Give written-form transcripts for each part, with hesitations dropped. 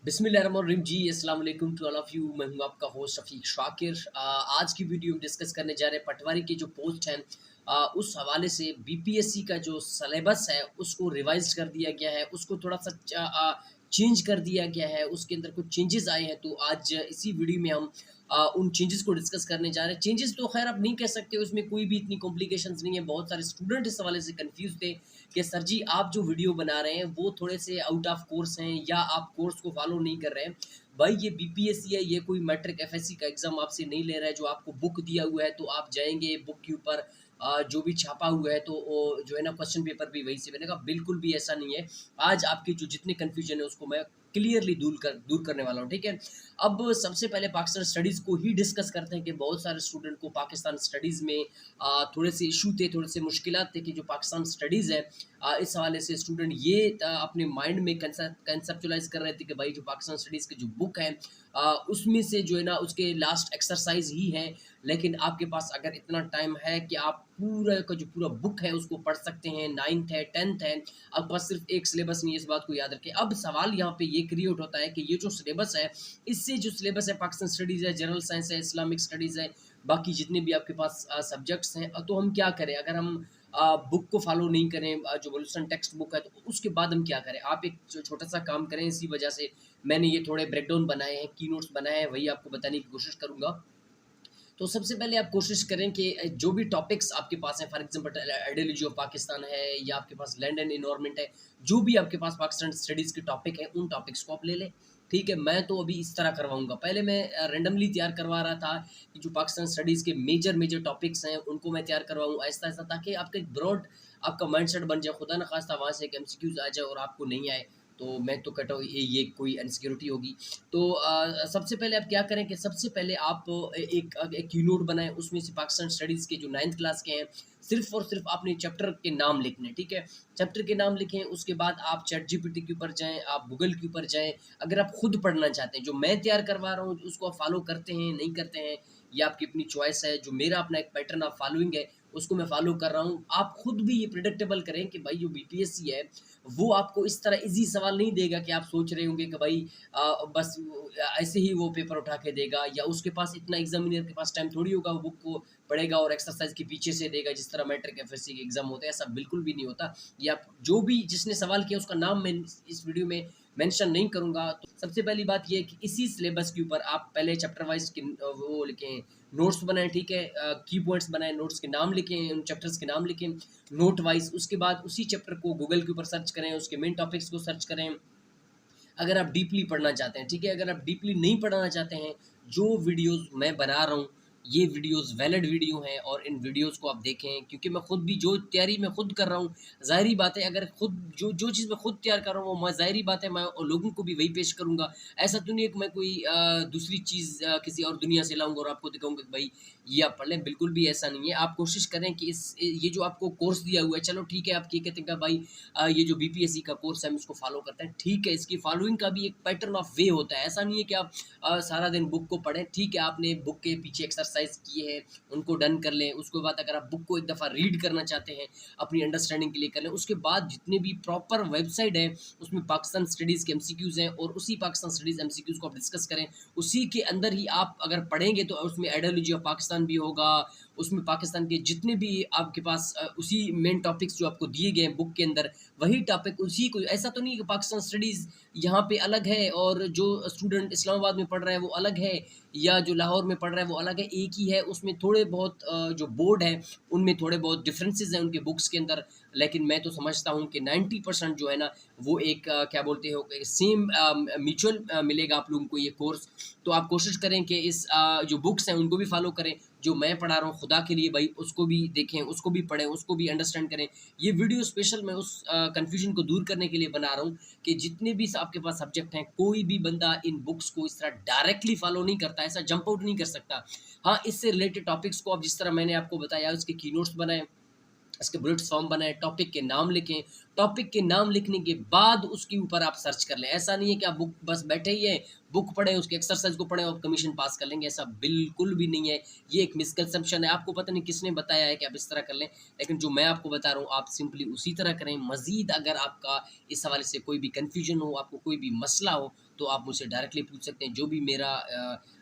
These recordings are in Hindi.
बिस्मिल्लाहिर्रहमानिर्रहीम जी, अस्सलाम वालेकुम टू ऑल ऑफ यू। मैं हूं आपका होस्ट रफ़ीक शाकिर। आज की वीडियो में डिस्कस करने जा रहे हैं पटवारी के जो पोस्ट हैं, उस हवाले से बीपीएससी का जो सिलेबस है उसको रिवाइज कर दिया गया है, उसको थोड़ा सा चेंज कर दिया गया है, उसके अंदर कुछ चेंजेस आए हैं। तो आज इसी वीडियो में हम उन चेंजेस को डिस्कस करने जा रहे हैं। चेंजेस तो खैर आप नहीं कह सकते, उसमें कोई भी इतनी कॉम्प्लिकेशंस नहीं है। बहुत सारे स्टूडेंट इस हवाले से कंफ्यूज थे कि सर जी आप जो वीडियो बना रहे हैं वो थोड़े से आउट ऑफ कोर्स हैं या आप कोर्स को फॉलो नहीं कर रहे हैं। भाई ये बीपीएससी है, ये कोई मैट्रिक एफएससी का एग्जाम आपसे नहीं ले रहा है। जो आपको बुक दिया हुआ है तो आप जाएंगे बुक के ऊपर जो भी छापा हुआ है तो वो जो है ना क्वेश्चन पेपर भी वही से बनेगा। बिल्कुल भी ऐसा नहीं है। आज आपके जो जितने कन्फ्यूजन है उसको मैं क्लियरली दूर करने वाला हूँ, ठीक है। अब सबसे पहले पाकिस्तान स्टडीज़ को ही डिस्कस करते हैं कि बहुत सारे स्टूडेंट को पाकिस्तान स्टडीज़ में थोड़े से इशू थे, थोड़े से मुश्किलात थे कि जो पाकिस्तान स्टडीज़ है, इस हवाले से स्टूडेंट ये अपने माइंड में कंसेप्चुलाइज़ कर रहे थे कि भाई जो पाकिस्तान स्टडीज़ की जो बुक है उसमें से जो है ना उसके लास्ट एक्सरसाइज ही है। लेकिन आपके पास अगर इतना टाइम है कि आप पूरा का जो पूरा बुक है उसको पढ़ सकते हैं, 9th है, 10th है, आपके पास सिर्फ एक सिलेबस नहीं है, इस बात को याद रखें। अब सवाल यहाँ पे ये क्रिएट होता है कि ये जो सिलेबस है, इससे जो सिलेबस है पाकिस्तान स्टडीज़ है, जनरल साइंस है, इस्लामिक स्टडीज़ है, बाकी जितने भी आपके पास सब्जेक्ट्स हैं, तो हम क्या करें अगर हम बुक को फॉलो नहीं करें, जो बलूचिस्तान टेक्स्ट बुक है तो उसके बाद हम क्या करें। आप एक छोटा सा काम करें, इसी वजह से मैंने ये थोड़े ब्रेकडाउन बनाए हैं, की नोट्स बनाए हैं, वही आपको बताने की कोशिश करूँगा। तो सबसे पहले आप कोशिश करें कि जो भी टॉपिक्स आपके पास हैं, for example ideology of Pakistan है या आपके पास लैंड एंड एनवायरनमेंट है, जो भी आपके पास पाकिस्तान स्टडीज़ के टॉपिक हैं उन टॉपिक्स को आप ले लें, ठीक है। मैं तो अभी इस तरह करवाऊँगा, पहले मैं रैंडमली तैयार करवा रहा था कि जो पाकिस्तान स्टडीज़ के मेजर टॉपिक्स हैं उनको मैं तैयार करवाऊँ आहिस्ता-आहिस्ता, ताकि आपका एक ब्रॉड आपका माइंडसेट बन जाए। खुदा ना खास्ता वहाँ से एक एमसीक्यूज़ आ जाए और आपको नहीं आए, तो मैं तो कहता हूँ ये कोई इनसिक्योरिटी होगी। तो सबसे पहले आप क्या करें कि सबसे पहले आप एक कीनोट बनाएँ, उसमें से पाकिस्तान स्टडीज़ के जो 9th क्लास के हैं, सिर्फ़ और सिर्फ़ आपने चैप्टर के नाम लिखने हैं, ठीक है? चैप्टर के नाम लिखें, उसके बाद आप चैटजीपीटी के ऊपर जाएँ, आप गूगल के ऊपर जाएँ। अगर आप खुद पढ़ना चाहते हैं, जो मैं तैयार करवा रहा हूँ, उसको आप फ़ॉलो करते हैं, नहीं करते हैं, ये आपकी अपनी चॉइस है। जो मेरा अपना एक पैटर्न ऑफ फ़ॉलोइंग है, उसको मैं फ़ॉलो कर रहा हूँ। आप खुद भी ये प्रेडिक्टेबल करें कि भाई जो बीपीएससी है, वो आपको इस तरह ईज़ी सवाल नहीं देगा कि आप सोच रहे होंगे कि भाई बस ऐसे ही वो पेपर उठा के देगा, या उसके पास इतना एग्ज़ामिनर के पास टाइम थोड़ी होगा, वो बुक को पढ़ेगा और एक्सरसाइज़ के पीछे से देगा जिस तरह मैट्रिक एफएससी के एग्ज़ाम होते हैं। ऐसा बिल्कुल भी नहीं होता। ये आप जो भी जिसने सवाल किया उसका नाम मैं इस वीडियो में मेंशन नहीं करूँगा। तो सबसे पहली बात ये है कि इसी सिलेबस के ऊपर आप पहले चैप्टर वाइज़ वो लिखें, नोट्स बनाएँ, ठीक है? की पॉइंट्स बनाएँ, नोट्स के नाम लिखें, उन चैप्टर्स के नाम लिखें नोट वाइज़। उसके बाद उसी चैप्टर को गूगल के ऊपर सर्च करें, उसके मेन टॉपिक्स को सर्च करें। अगर आप डीपली पढ़ना चाहते हैं, ठीक है? अगर आप डीपली नहीं पढ़ना चाहते हैं, जो वीडियोज़ मैं बना रहा हूँ, ये वीडियोज़ वैलिड वीडियो हैं और इन वीडियोज़ को आप देखें, क्योंकि मैं खुद भी जो तैयारी मैं खुद कर रहा हूँ, ज़ाहिर-सी बात है अगर खुद जो चीज़ मैं खुद तैयार कर रहा हूँ, वो मैं ज़ाहिर-सी बात है मैं लोगों को भी वही पेश करूँगा। ऐसा तो नहीं है कि मैं कोई दूसरी चीज़ किसी और दुनिया से लाऊँगा और आपको दिखाऊँगा कि भाई ये आप पढ़ लें, बिल्कुल भी ऐसा नहीं है। आप कोशिश करें कि ये जो आपको कोर्स दिया हुआ है, चलो ठीक है, आप ये कहते हैं कि भाई ये जो बीपीएससी का कोर्स है हम इसको फॉलो करते हैं, ठीक है। इसकी फॉलोइंग का भी एक पैटर्न ऑफ वे होता है। ऐसा नहीं है कि आप सारा दिन बुक को पढ़ें, ठीक है। आपने बुक के पीछे एक्सरसाइज किए हैं, उनको डन कर लें। उसके बाद अगर आप बुक को एक दफ़ा रीड करना चाहते हैं, अपनी अंडरस्टैंडिंग के लिए कर लें। उसके बाद जितने भी प्रॉपर वेबसाइट है उसमें पाकिस्तान स्टडीज़ के एमसीक्यूज़ हैं और उसी पाकिस्तान स्टडीज़ एमसीक्यूज़ को आप डिस्कस करें। उसी के अंदर ही आप अगर पढ़ेंगे तो उसमें आइडियोलॉजी ऑफ पाकिस्तान भी होगा, उसमें पाकिस्तान के जितने भी आपके पास उसी मेन टॉपिक्स जो आपको दिए गए हैं बुक के अंदर, वही टॉपिक उसी को। ऐसा तो नहीं है कि पाकिस्तान स्टडीज़ यहाँ पे अलग है और जो स्टूडेंट इस्लामाबाद में पढ़ रहा है वो अलग है, या जो लाहौर में पढ़ रहा है वो अलग है। एक ही है, उसमें थोड़े बहुत जो बोर्ड है उनमें थोड़े बहुत डिफरेंसेस हैं उनके बुक्स के अंदर। लेकिन मैं तो समझता हूँ कि 90% जो है ना वो एक क्या बोलते हो सेम म्यूचुअल मिलेगा आप लोगों को ये कोर्स। तो आप कोशिश करें कि इस जो बुक्स हैं उनको भी फॉलो करें। जो मैं पढ़ा रहा हूँ खुदा के लिए भाई उसको भी देखें, उसको भी पढ़ें, उसको भी अंडरस्टैंड करें। ये वीडियो स्पेशल मैं उस कन्फ्यूजन को दूर करने के लिए बना रहा हूँ कि जितने भी आपके पास सब्जेक्ट हैं, कोई भी बंदा इन बुक्स को इस तरह डायरेक्टली फॉलो नहीं करता, ऐसा जंप आउट नहीं कर सकता। हाँ, इससे रिलेटेड टॉपिक्स को आप जिस तरह मैंने आपको बताया उसके कीनोट्स बनाएँ, इसके बुलेट्स फॉर्म बनाएं, टॉपिक के नाम लिखें, टॉपिक के नाम लिखने के बाद उसके ऊपर आप सर्च कर लें। ऐसा नहीं है कि आप बुक बस बैठे ही हैं, बुक पढ़ें, उसके एक्सरसाइज को पढ़ें और कमीशन पास कर लेंगे, ऐसा बिल्कुल भी नहीं है। ये एक मिसकंसेप्शन है, आपको पता नहीं किसने बताया है कि आप इस तरह कर लें, लेकिन जो मैं आपको बता रहा हूँ आप सिंपली उसी तरह करें। मज़ीद अगर आपका इस हवाले से कोई भी कन्फ्यूजन हो, आपको कोई भी मसला हो, तो आप मुझसे डायरेक्टली पूछ सकते हैं। जो भी मेरा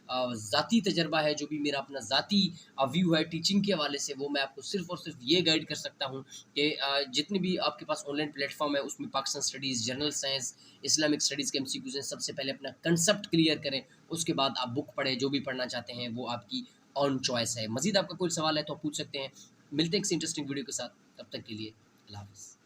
ज़ाती तजर्बा है, जो भी मेरा अपना ज़ाती व्यू है टीचिंग के हवाले से, वो मैं आपको सिर्फ़ और सिर्फ ये गाइड कर सकता हूँ कि जितने भी आपके पास ऑनलाइन प्लेटफॉर्म है उसमें Pakistan studies, general science, Islamic studies के एमसीक्यूज़ हैं। सबसे पहले अपना कंसेप्ट क्लियर करें, उसके बाद आप बुक पढ़ें, जो भी पढ़ना चाहते हैं वो आपकी ऑन चॉइस है। मज़ीद आपका कोई सवाल है तो आप पूछ सकते हैं। मिलते हैं किसी इंटरेस्टिंग वीडियो के साथ, तब तक के लिए अल्लाह हाफ़िज़।